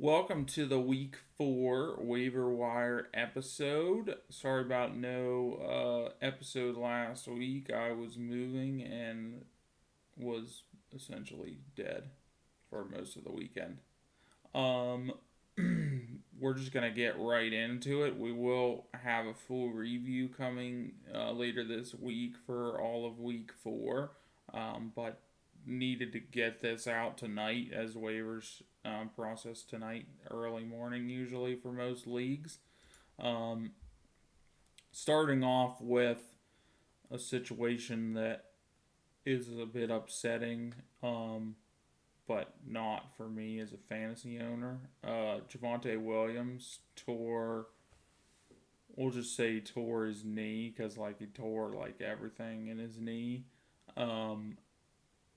Welcome to the week 4 waiver wire episode. Sorry about no episode last week. I was moving and was essentially dead for most of the weekend. Um, we're just gonna get right into it. We will have a full review coming later this week for all of week 4, but needed to get this out tonight as waivers process tonight, early morning usually for most leagues. Um, Starting off with a situation that is a bit upsetting, but not for me as a fantasy owner. Javonte Williams we'll just say tore his knee because he tore everything in his knee, um,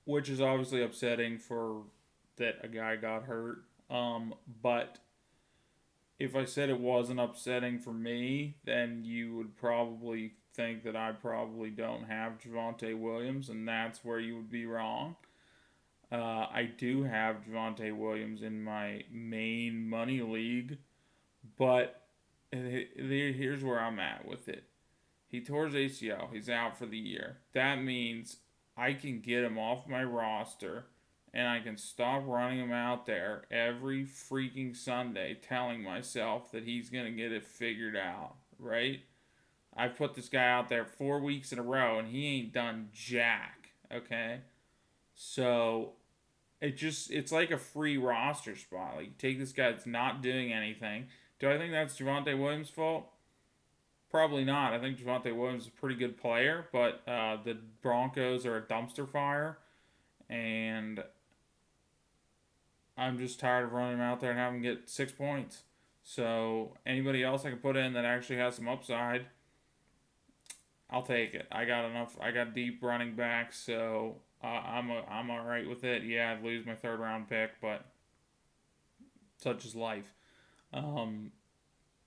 which is obviously upsetting for that a guy got hurt. But if I said it wasn't upsetting for me, then you would probably think that I probably don't have Javonte Williams, and that's where you would be wrong. I do have Javonte Williams in my main money league, but here's where I'm at with it. He tore his ACL. He's out for the year. That means I can get him off my roster and I can stop running him out there every freaking Sunday telling myself that he's going to get it figured out, right? I've put this guy out there 4 weeks in a row and he ain't done jack, okay? So it's like a free roster spot. Like, you take this guy that's not doing anything. Do I think that's Javonte Williams' fault? Probably not. I think Javonte Williams is a pretty good player, but the Broncos are a dumpster fire, and I'm just tired of running him out there and having him get 6 points. So anybody else I can put in that actually has some upside, I'll take it. I got enough. I got deep running backs, so I'm all right with it. Yeah, I'd lose my third round pick, but such is life. Um,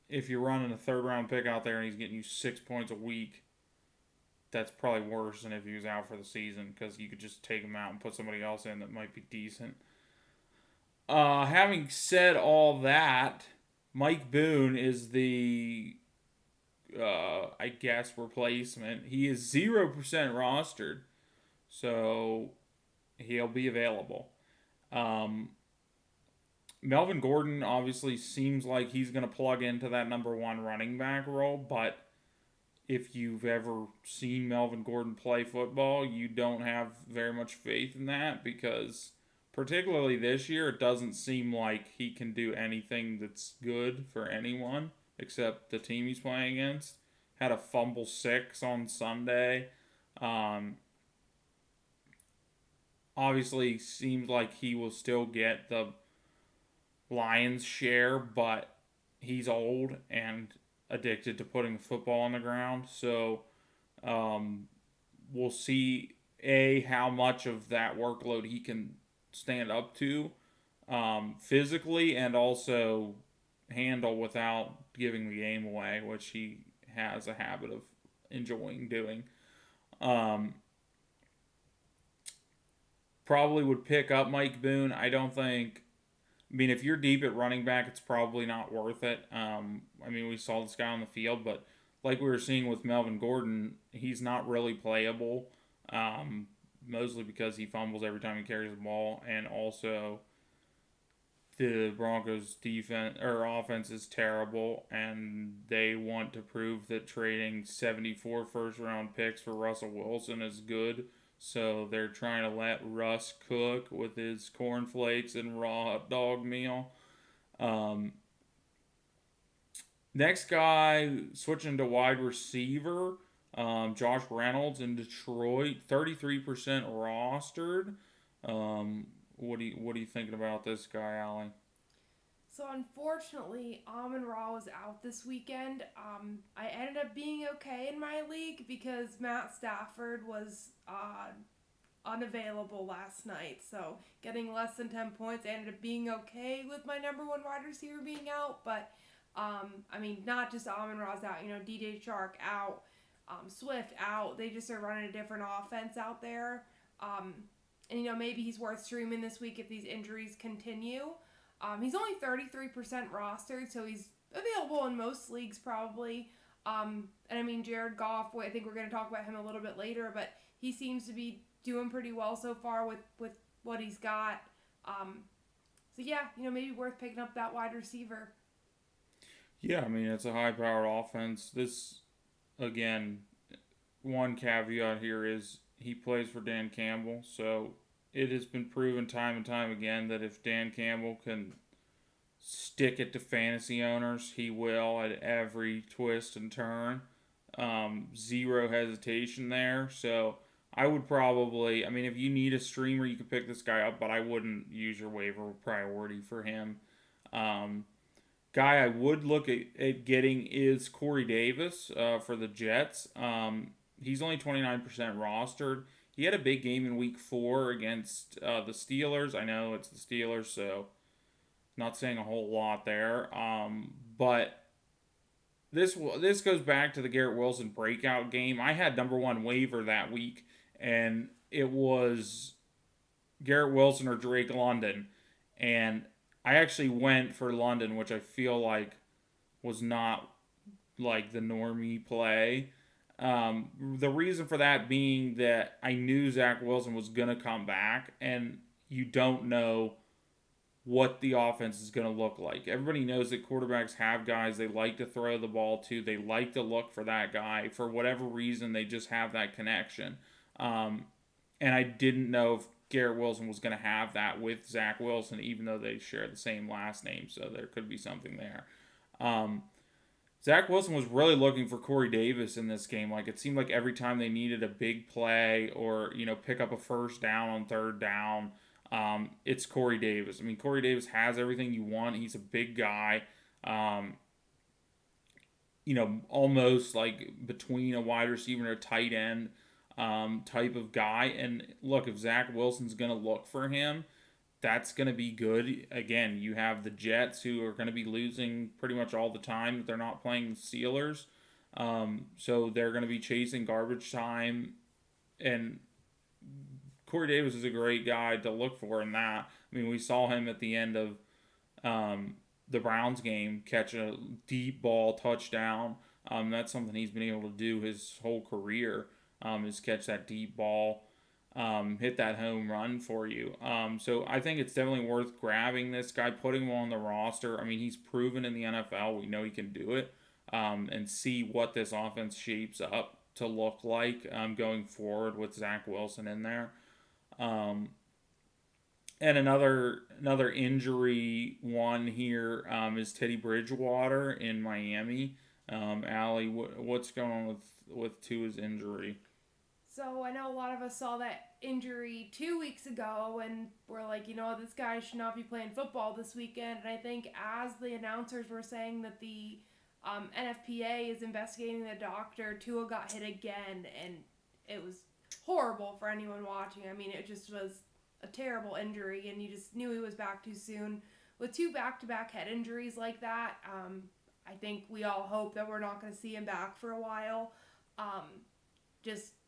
if you're running a third round pick out there and he's getting you 6 points a week, that's probably worse than if he was out for the season because you could just take him out and put somebody else in that might be decent. Having said all that, Mike Boone is the, I guess, replacement. He is 0% rostered, so he'll be available. Um, Melvin Gordon obviously seems like he's going to plug into that number one running back role, but if you've ever seen Melvin Gordon play football, you don't have very much faith in that because, particularly this year, it doesn't seem like he can do anything that's good for anyone except the team he's playing against. Had a fumble 6 on Sunday. Um, Obviously, seems like he will still get the Lions' share, but he's old and addicted to putting the football on the ground. So um, we'll see how much of that workload he can stand up to physically and also handle without giving the game away, which he has a habit of enjoying doing. Um, Probably would pick up Mike Boone. I mean, if you're deep at running back, it's probably not worth it. I mean, we saw this guy on the field, but like we were seeing with Melvin Gordon, he's not really playable. Mostly because he fumbles every time he carries the ball, and also the Broncos' defense or offense is terrible, and they want to prove that trading 74 first round picks for Russell Wilson is good. So they're trying to let Russ cook with his cornflakes and raw hot dog meal. Um, Next guy, switching to wide receiver, Josh Reynolds in Detroit, 33% rostered. What are you thinking about this guy, Allie? So unfortunately, Amon Ra was out this weekend. I ended up being okay in my league because Matt Stafford was unavailable last night. So getting less than 10 points, I ended up being okay with my number one wide receiver being out. But I mean, not just Amon Ra's out. DJ Shark out, Swift out. They just are running a different offense out there. And maybe he's worth streaming this week if these injuries continue. He's only 33% rostered, so he's available in most leagues probably. And I mean, Jared Goff, I think we're going to talk about him a little bit later, but he seems to be doing pretty well so far with what he's got. So yeah, maybe worth picking up that wide receiver. Yeah, I mean, it's a high powered offense. This, again, one caveat here is he plays for Dan Campbell, so it has been proven time and time again that if Dan Campbell can stick it to fantasy owners, he will at every twist and turn. Zero hesitation there. So I would probably, I mean, if you need a streamer, you can pick this guy up, but I wouldn't use your waiver priority for him. Um, Guy I would look at getting is Corey Davis for the Jets. He's only 29% rostered. He had a big game in week 4 against the Steelers. I know it's the Steelers, so not saying a whole lot there. But this goes back to the Garrett Wilson breakout game. I had number one waiver that week, and it was Garrett Wilson or Drake London. And I actually went for London, which I feel like was not like the normie play. The reason for that being that I knew Zach Wilson was going to come back, and you don't know what the offense is going to look like. Everybody knows that quarterbacks have guys they like to throw the ball to. They like to look for that guy. For whatever reason, they just have that connection. And I didn't know if Garrett Wilson was going to have that with Zach Wilson, even though they share the same last name, so there could be something there. Zach Wilson was really looking for Corey Davis in this game. Like, it seemed like every time they needed a big play or, pick up a first down on third down, it's Corey Davis. I mean, Corey Davis has everything you want. He's a big guy. Almost like between a wide receiver and a tight end type of guy. And look, if Zach Wilson's going to look for him, that's going to be good. Again, you have the Jets who are going to be losing pretty much all the time if they're not playing the Steelers. So they're going to be chasing garbage time. And Corey Davis is a great guy to look for in that. I mean, we saw him at the end of the Browns game catch a deep ball touchdown. That's something he's been able to do his whole career, is catch that deep ball. Hit that home run for you. So I think it's definitely worth grabbing this guy, putting him on the roster. I mean, he's proven in the NFL. We know he can do it. And see what this offense shapes up to look like going forward with Zach Wilson in there. And another injury one here is Teddy Bridgewater in Miami. Allie, what's going on with Tua's injury? So I know a lot of us saw that injury 2 weeks ago and we're like, this guy should not be playing football this weekend. And I think as the announcers were saying that the NFPA is investigating the doctor, Tua got hit again, and it was horrible for anyone watching. I mean, it just was a terrible injury, and you just knew he was back too soon. With 2 back-to-back head injuries like that, I think we all hope that we're not going to see him back for a while.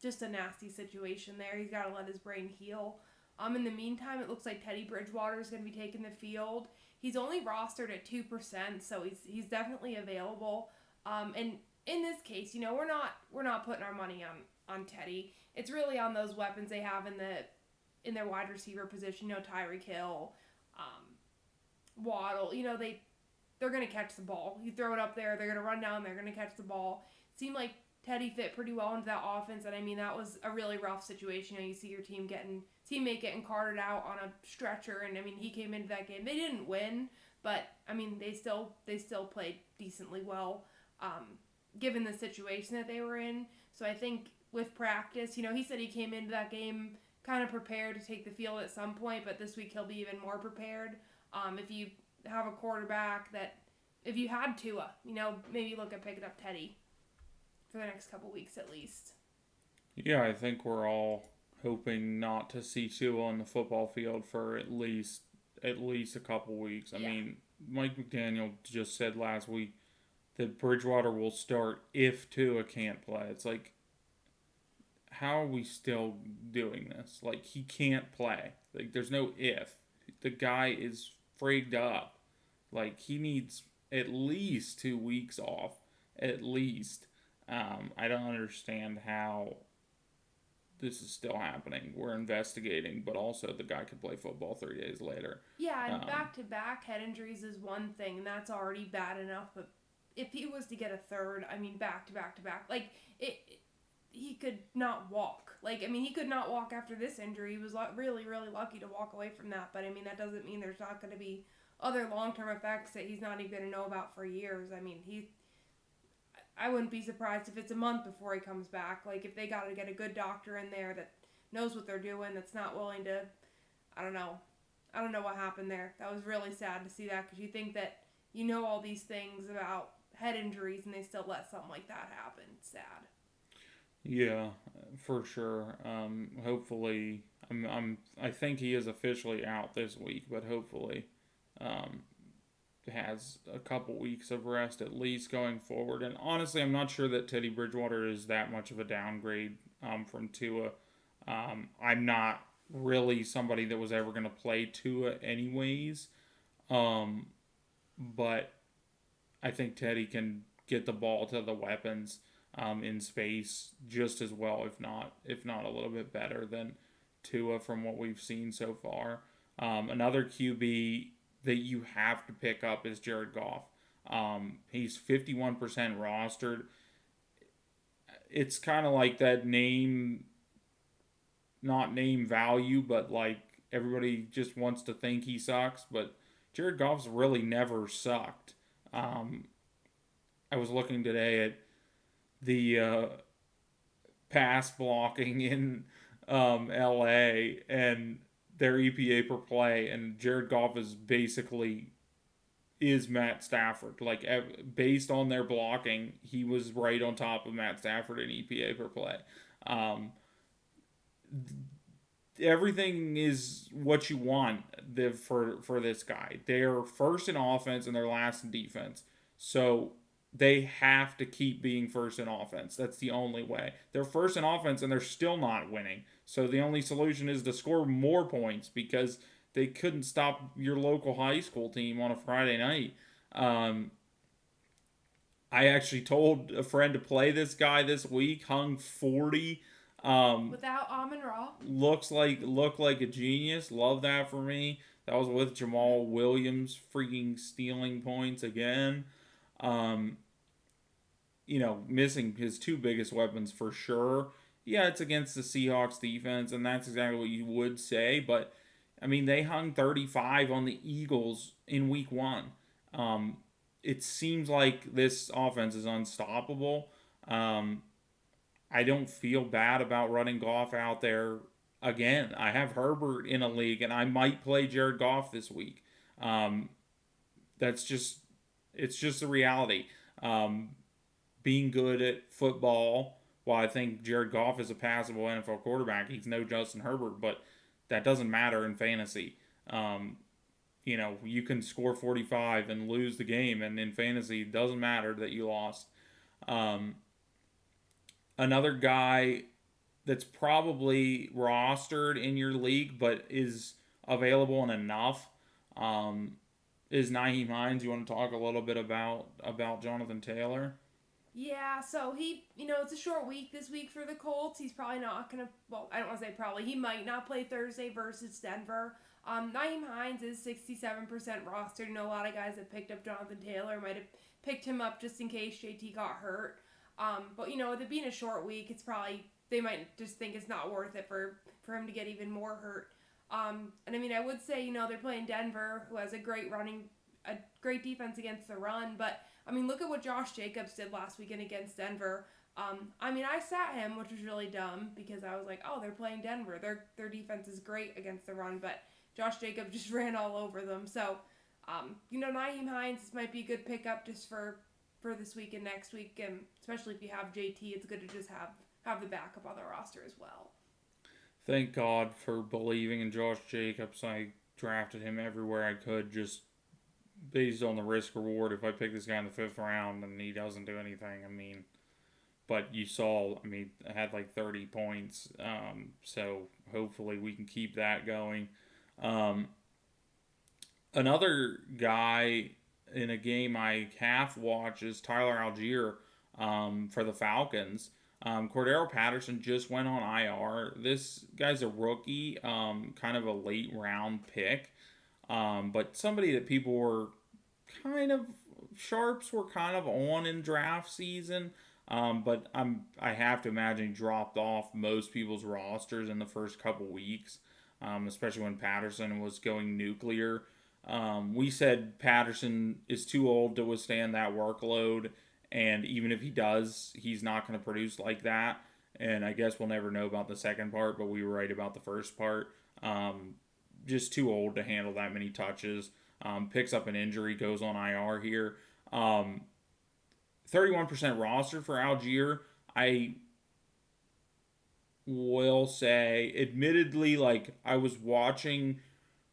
Just a nasty situation there. He's got to let his brain heal. In the meantime, it looks like Teddy Bridgewater is going to be taking the field. He's only rostered at 2%, so he's definitely available. And in this case, we're not putting our money on Teddy. It's really on those weapons they have in their wide receiver position. Tyreek Hill, Waddle. They're going to catch the ball. You throw it up there, they're going to run down, they're going to catch the ball. It seemed like Teddy fit pretty well into that offense, and I mean, that was a really rough situation. You see your teammate getting carted out on a stretcher, and I mean, he came into that game. They didn't win, but I mean, they still played decently well, given the situation that they were in. So I think with practice, he said he came into that game kind of prepared to take the field at some point, but this week he'll be even more prepared. If you have a quarterback if you had Tua, maybe look at picking up Teddy for the next couple weeks at least. Yeah, I think we're all hoping not to see Tua on the football field for at least a couple weeks. I mean, Mike McDaniel just said last week that Bridgewater will start if Tua can't play. It's like, how are we still doing this? Like, he can't play. Like, there's no if. The guy is frigged up. Like, he needs at least 2 weeks off. At least. I don't understand how this is still happening. We're investigating, but also the guy could play football 3 days later. Yeah, and Um, back to back head injuries is one thing, and that's already bad enough. But if he was to get a third, I mean, back to back to back, like he could not walk. Like, I mean, he could not walk after this injury. He was really, really lucky to walk away from that. But I mean, that doesn't mean there's not going to be other long term effects that he's not even going to know about for years. I mean, I wouldn't be surprised if it's a month before he comes back. Like, if they got to get a good doctor in there that knows what they're doing, that's not willing to, I don't know. I don't know what happened there. That was really sad to see that because you think that you know all these things about head injuries and they still let something like that happen. It's sad. yeah, for sure. Hopefully, I think he is officially out this week, but hopefully, um, has a couple weeks of rest at least going forward. And honestly, I'm not sure that Teddy Bridgewater is that much of a downgrade from Tua. I'm not really somebody that was ever going to play Tua anyways. Um, but I think Teddy can get the ball to the weapons in space just as well, if not a little bit better than Tua from what we've seen so far. Another QB that you have to pick up is Jared Goff. He's 51% rostered. It's kind of like that name, not name value, but like everybody just wants to think he sucks. But Jared Goff's really never sucked. Um, I was looking today at the pass blocking in LA and their EPA per play, and Jared Goff is Matt Stafford. Like, based on their blocking, he was right on top of Matt Stafford in EPA per play. Um, Everything is what you want for this guy. They're first in offense and they're last in defense. So they have to keep being first in offense. That's the only way. They're first in offense and they're still not winning. So the only solution is to score more points because they couldn't stop your local high school team on a Friday night. Um, I actually told a friend to play this guy this week, hung 40. Without Amon Ra, Looked like a genius. Love that for me. That was with Jamal Williams freaking stealing points again. Um, Missing his two biggest weapons for sure. Yeah, it's against the Seahawks defense, and that's exactly what you would say. But I mean, they hung 35 on the Eagles in Week 1. Um, it seems like this offense is unstoppable. Um, I don't feel bad about running Goff out there again. I have Herbert in a league, and I might play Jared Goff this week. Um, that's just it's just the reality. Um, Being good at football, while I think Jared Goff is a passable NFL quarterback, he's no Justin Herbert, but that doesn't matter in fantasy. Um, you can score 45 and lose the game, and in fantasy, it doesn't matter that you lost. Um, Another guy that's probably rostered in your league but is available in enough um, is Naheem Hines. You want to talk a little bit about Jonathan Taylor? yeah. So it's a short week this week for the Colts. He's probably not gonna. Well, I don't want to say probably. He might not play Thursday versus Denver. Naeem Hines is 67% rostered. A lot of guys that picked up Jonathan Taylor might have picked him up just in case JT got hurt. But with it being a short week, it's probably they might just think it's not worth it for him to get even more hurt. And I mean, I would say they're playing Denver, who has a great defense against the run. But I mean, look at what Josh Jacobs did last weekend against Denver. I mean, I sat him, which was really dumb because I was like, oh, they're playing Denver. Their defense is great against the run, but Josh Jacobs just ran all over them. So, Naeem Hines might be a good pickup just for this week and next week, and especially if you have JT, it's good to just have the backup on the roster as well. Thank God for believing in Josh Jacobs. I drafted him everywhere I could, just based on the risk reward. If I pick this guy in the fifth round and he doesn't do anything, I mean, but you saw, I mean, I had like 30 points. So hopefully we can keep that going. Um, Another guy in a game I half watch is Tyler Algier for the Falcons. Cordero Patterson just went on IR. This guy's a rookie, kind of a late round pick, but somebody that people were kind of sharps were kind of on in draft season. But I have to imagine he dropped off most people's rosters in the first couple weeks, especially when Patterson was going nuclear. We said Patterson is too old to withstand that workload, and even if he does, he's not going to produce like that. And I guess we'll never know about the second part, but we were right about the first part. Just too old to handle that many touches. Picks up an injury, goes on IR here. 31% roster for Algier. I will say, admittedly, like I was watching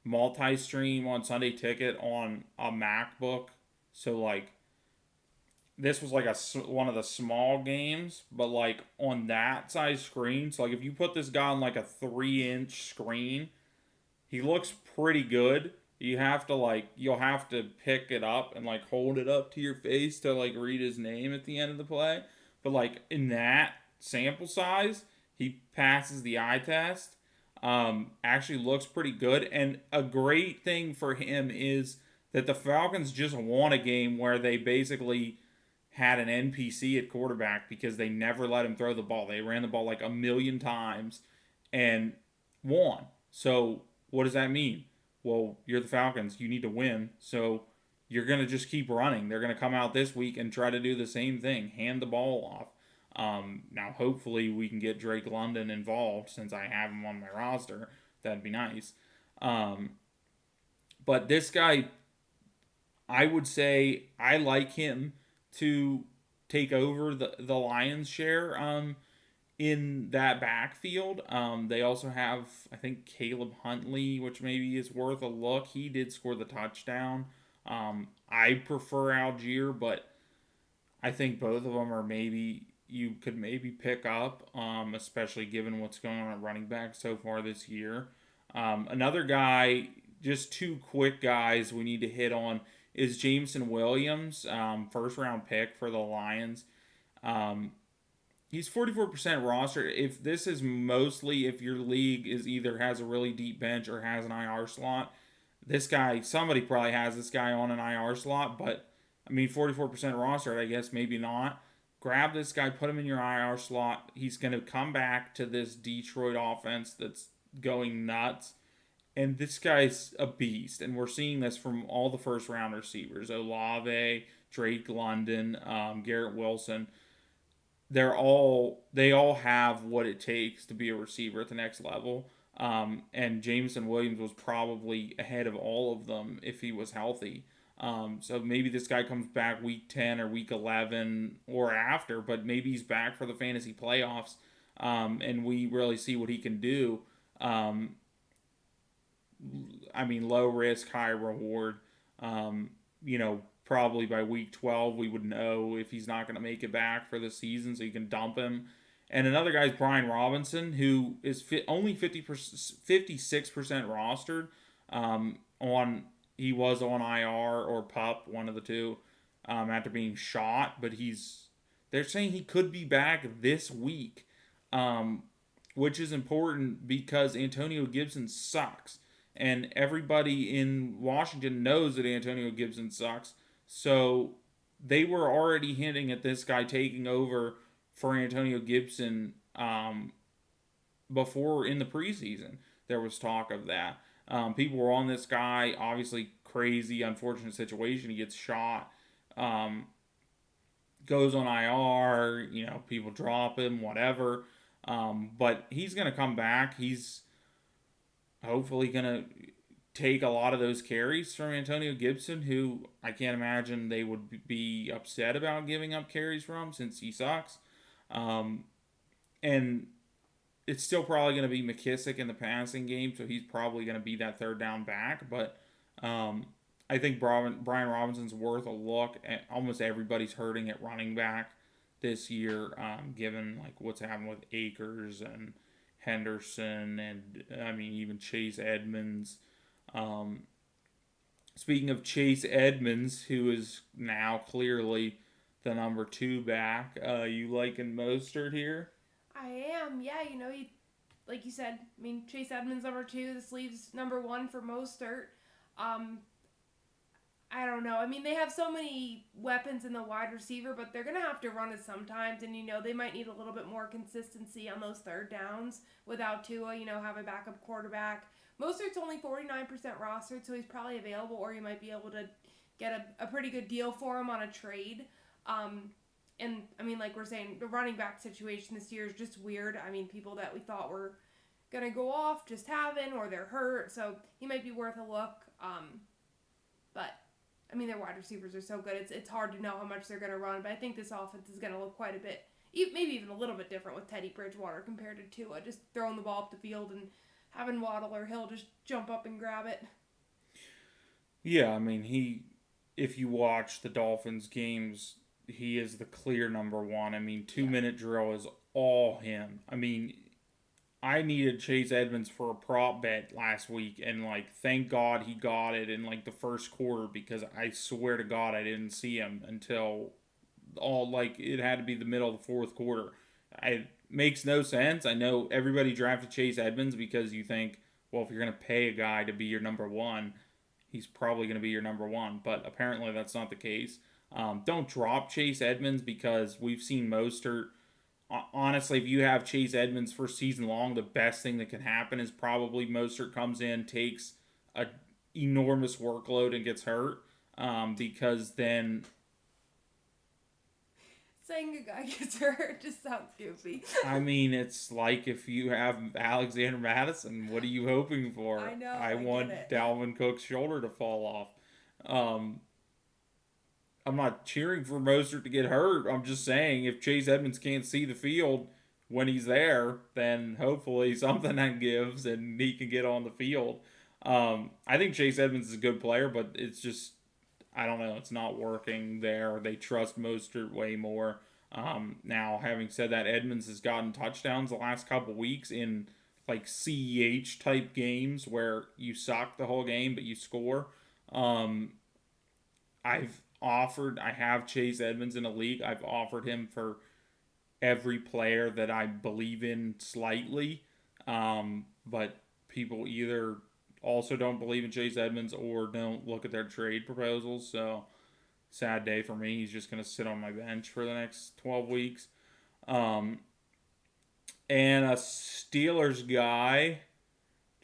multi-stream on Sunday Ticket on a MacBook, so like this was like one of the small games, but like on that size screen. So like if you put this guy on like a 3-inch screen, he looks pretty good. You'll have to pick it up and like hold it up to your face to like read his name at the end of the play. But like in that sample size, he passes the eye test. Actually looks pretty good. And a great thing for him is that the Falcons just won a game where they basically had an NPC at quarterback because they never let him throw the ball. They ran the ball like a million times and won. So what does that mean? Well, you're the Falcons. You need to win. So you're going to just keep running. They're going to come out this week and try to do the same thing, hand the ball off. Now, hopefully, we can get Drake London involved since I have him on my roster. That'd be nice. Um, but this guy, I would say I like him to take over the Lions' share in that backfield. They also have, I think, Caleb Huntley, which maybe is worth a look. He did score the touchdown. I prefer Algier, but I think both of them are maybe you could maybe pick up, especially given what's going on at running back so far this year. Another guy, just two quick guys we need to hit on is Jameson Williams, first round pick for the Lions. Um, he's 44% roster. If this is mostly if your league is either has a really deep bench or has an IR slot, this guy, somebody probably has this guy on an IR slot, but I mean, 44% roster, I guess maybe not. Grab this guy, put him in your IR slot. He's going to come back to this Detroit offense that's going nuts. And this guy's a beast. And we're seeing this from all the first round receivers Olave, Drake London, Garrett Wilson. They all have what it takes to be a receiver at the next level. And Jameson Williams was probably ahead of all of them if he was healthy. So maybe this guy comes back week 10 or week 11 or after, but maybe he's back for the fantasy playoffs, and we really see what he can do. Um, I mean, low risk, high reward. Probably by week 12, we would know if he's not going to make it back for the season, so you can dump him. And another guy is Brian Robinson, who is only 56% rostered. On He was on IR or PUP, one of the two, after being shot, but they're saying he could be back this week, which is important because Antonio Gibson sucks. And everybody in Washington knows that Antonio Gibson sucks. So they were already hinting at this guy taking over for Antonio Gibson before in the preseason. There was talk of that. People were on this guy. Obviously, crazy, unfortunate situation. He gets shot, goes on IR. People drop him, whatever. But he's going to come back. He's hopefully going to take a lot of those carries from Antonio Gibson, who I can't imagine they would be upset about giving up carries from since he sucks. And it's still probably going to be McKissick in the passing game, so he's probably going to be that third down back. But I think Brian Robinson's worth a look. Almost everybody's hurting at running back this year, given like what's happened with Akers and Henderson, and I mean even Chase Edmonds. Speaking of Chase Edmonds, who is now clearly the number two back, you liking Mostert here? I am, yeah. Like you said, I mean Chase Edmonds number two. This leaves number one for Mostert. Um, I don't know. I mean, they have so many weapons in the wide receiver, but they're gonna have to run it sometimes, and they might need a little bit more consistency on those third downs without Tua. Have a backup quarterback. Mostert's only 49% rostered, so he's probably available, or you might be able to get a pretty good deal for him on a trade. Um, and I mean, like we're saying, the running back situation this year is just weird. I mean, people that we thought were gonna go off just haven't, or they're hurt, so he might be worth a look. But I mean, their wide receivers are so good. It's hard to know how much they're going to run, but I think this offense is going to look quite a bit, maybe even a little bit different with Teddy Bridgewater compared to Tua. Just throwing the ball up the field and having Waddle or Hill just jump up and grab it. Yeah, I mean, if you watch the Dolphins games, he is the clear number one. I mean, two Yeah. minute drill is all him. I mean, I needed Chase Edmonds for a prop bet last week, and like, thank God he got it in like the first quarter because I swear to God I didn't see him until all like it had to be the middle of the fourth quarter. It makes no sense. I know everybody drafted Chase Edmonds because you think, well, if you're gonna pay a guy to be your number one, he's probably gonna be your number one. But apparently that's not the case. Don't drop Chase Edmonds because we've seen Mostert. Honestly, if you have Chase Edmonds for season long, the best thing that can happen is probably Mostert comes in, takes a enormous workload and gets hurt. Because then Saying a guy gets hurt just sounds goofy. I mean, it's like if you have Alexander Madison, what are you hoping I for? know, I I get want it. Dalvin Cook's shoulder to fall off. Um, I'm not cheering for Mostert to get hurt. I'm just saying if Chase Edmonds can't see the field when he's there, then hopefully something that gives and he can get on the field. I think Chase Edmonds is a good player, but it's just I don't know. It's not working there. They trust Mostert way more. Now, having said that, Edmonds has gotten touchdowns the last couple weeks in like CEH type games where you suck the whole game but you score. Um, I have Chase Edmonds in a league. I've offered him for every player that I believe in slightly. But people either also don't believe in Chase Edmonds or don't look at their trade proposals. So sad day for me. He's just going to sit on my bench for the next 12 weeks. Um, and a Steelers guy,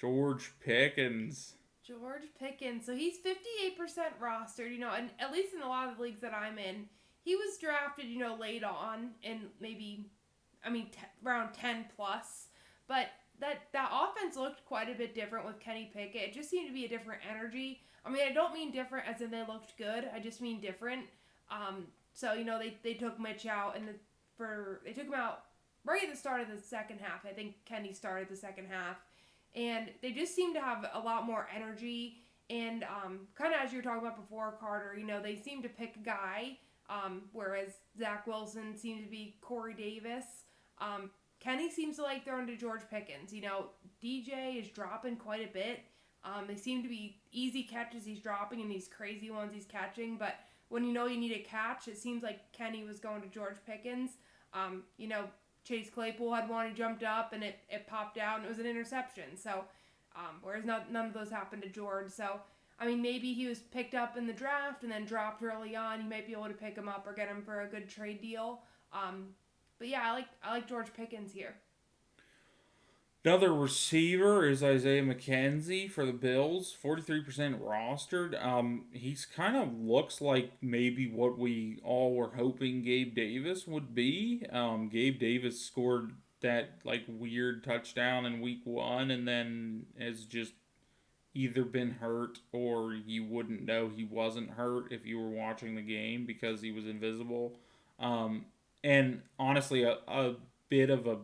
George Pickens. George Pickens. So he's 58% rostered, and at least in a lot of the leagues that I'm in, he was drafted, late on and maybe, I mean, around 10 plus. But that offense looked quite a bit different with Kenny Pickett. It just seemed to be a different energy. I mean, I don't mean different as in they looked good. I just mean different. So they took Mitch out they took him out right at the start of the second half. I think Kenny started the second half, and they just seem to have a lot more energy. And kind of as you were talking about before, Carter, they seem to pick a guy, whereas Zach Wilson seemed to be Corey Davis. Kenny seems to like throwing to George Pickens. DJ is dropping quite a bit. They seem to be easy catches he's dropping and these crazy ones he's catching. But when you need a catch, it seems like Kenny was going to George Pickens. Chase Claypool had one, he jumped up and it popped out and it was an interception. So, whereas none of those happened to George. So, I mean, maybe he was picked up in the draft and then dropped early on. You might be able to pick him up or get him for a good trade deal. But yeah, I like George Pickens here. Another receiver is Isaiah McKenzie for the Bills, 43% rostered. He's kind of looks like maybe what we all were hoping Gabe Davis would be. Gabe Davis scored that like weird touchdown in week one and then has just either been hurt or you wouldn't know he wasn't hurt if you were watching the game because he was invisible. And honestly, a bit of a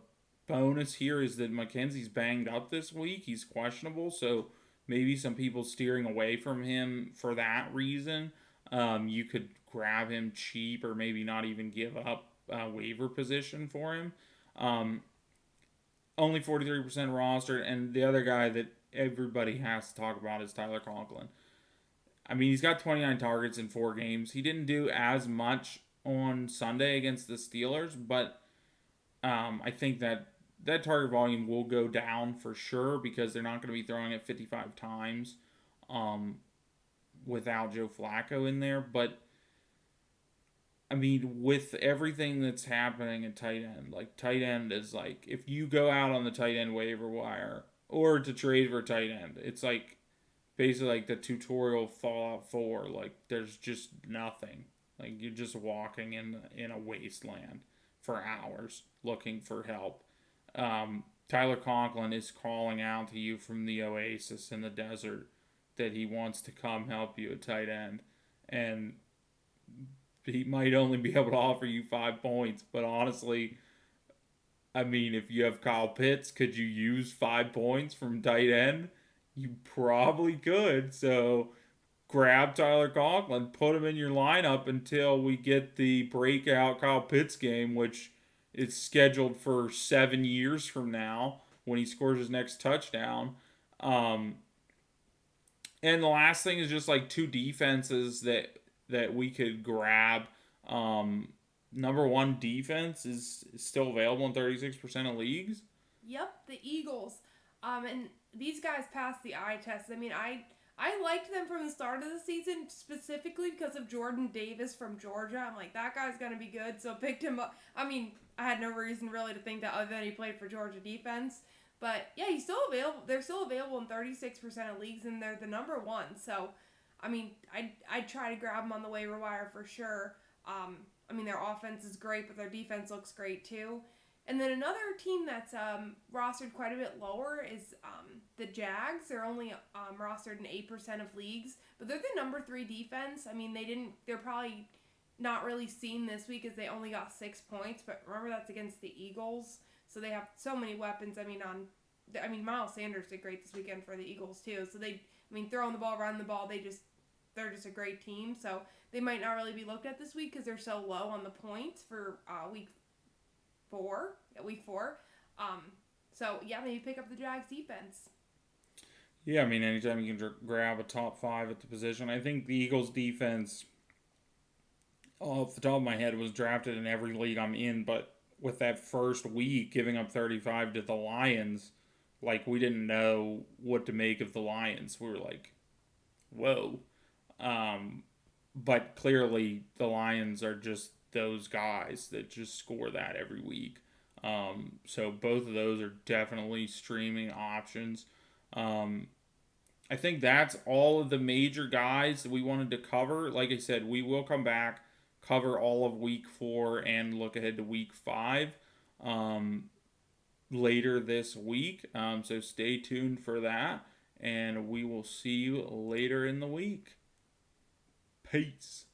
bonus here is that McKenzie's banged up this week. He's questionable, so maybe some people steering away from him for that reason. You could grab him cheap or maybe not even give up a waiver position for him. Only 43% rostered, and the other guy that everybody has to talk about is Tyler Conklin. I mean, he's got 29 targets in 4 games. He didn't do as much on Sunday against the Steelers, but I think that target volume will go down for sure because they're not going to be throwing it 55 times um, without Joe Flacco in there. But I mean, with everything that's happening at tight end, like tight end is like if you go out on the tight end waiver wire or to trade for tight end, it's like basically like the tutorial Fallout 4. Like there's just nothing. Like you're just walking in a wasteland for hours looking for help. Tyler Conklin is calling out to you from the oasis in the desert that he wants to come help you at tight end, and he might only be able to offer you 5 points. But honestly, I mean, if you have Kyle Pitts, could you use 5 points from tight end? You probably could. So grab Tyler Conklin, put him in your lineup until we get the breakout Kyle Pitts game, which is scheduled for 7 years from now when he scores his next touchdown. Um, and the last thing is just like two defenses that we could grab. Number one defense is still available in 36% of leagues. Yep, the Eagles. And these guys passed the eye test. I mean, I liked them from the start of the season specifically because of Jordan Davis from Georgia. I'm like, that guy's gonna be good, so picked him up. I mean, I had no reason really to think that other than he played for Georgia defense. But yeah, he's still available. They're still available in 36% of leagues, and they're the number one. So, I mean, I'd try to grab them on the waiver wire for sure. I mean, their offense is great, but their defense looks great too. And then another team that's rostered quite a bit lower is the Jags. They're only rostered in 8% of leagues, but they're the number 3 defense. I mean, they're probably not really seen this week as they only got 6 points, but remember that's against the Eagles, so they have so many weapons. I mean, Miles Sanders did great this weekend for the Eagles too. So throwing the ball, running the ball, they're just a great team. So they might not really be looked at this week because they're so low on the points for week 4. So yeah, maybe pick up the Jags defense. Yeah, I mean, anytime you can grab a top 5 at the position. I think the Eagles defense, off the top of my head, was drafted in every league I'm in, but with that first week giving up 35 to the Lions, like we didn't know what to make of the Lions. We were like, whoa. But clearly the Lions are just those guys that just score that every week. So both of those are definitely streaming options. I think that's all of the major guys that we wanted to cover. Like I said, we will come back, cover all of week 4, and look ahead to week 5 later this week. So stay tuned for that, and we will see you later in the week. Peace.